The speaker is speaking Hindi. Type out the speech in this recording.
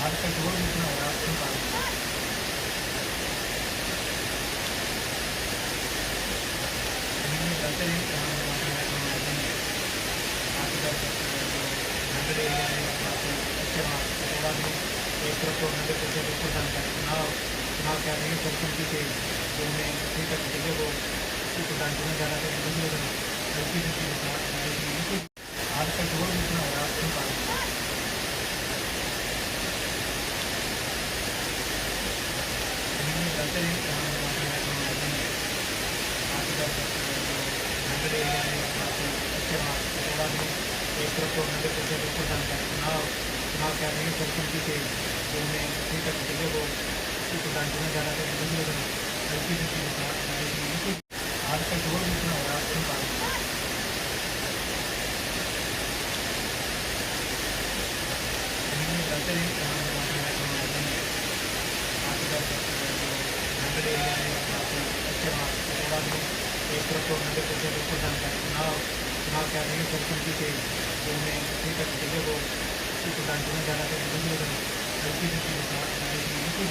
आजकल रोड इतना हो रहा है आपको पता है। नहीं रहते हैं नगर एरिया है काफ़ी अच्छे वहाँ थोड़ा भी एक तरफ तो 100% ऊपर जाता है चुनाव क्या रहे हैं सरपंच के जो उन्हें अभी तक ठीक है वो प्रधान चुना जा रहा था दूसरे दिन हल्की सी चीज़ आजकल रोड इतना हो रहा है आपको पता है। नहीं रहते हैं नगर एरिया है काफ़ी अच्छे वहाँ थोड़ा भी एक तरफ तो 100% ऊपर जाता है चुनाव क्या रहे हैं सरपंच के जो उन्हें अभी तक ठीक है वो प्रधान चुना जा रहा था दूसरे दिन हल्की सी चीज़ आजकल रोड इतना हो रहा है आपको पता है। नहीं रहते हैं नगर एरिया है काफ़ी अच्छे वहाँ थोड़ा भी एक तरफ तो 100% ऊपर जाता है चुनाव क्या रहे हैं सरपंच के जो उन्हें अभी तक ठीक है वो प्रधान चुना जा रहा था दूसरे दिन हल्की सी चीज़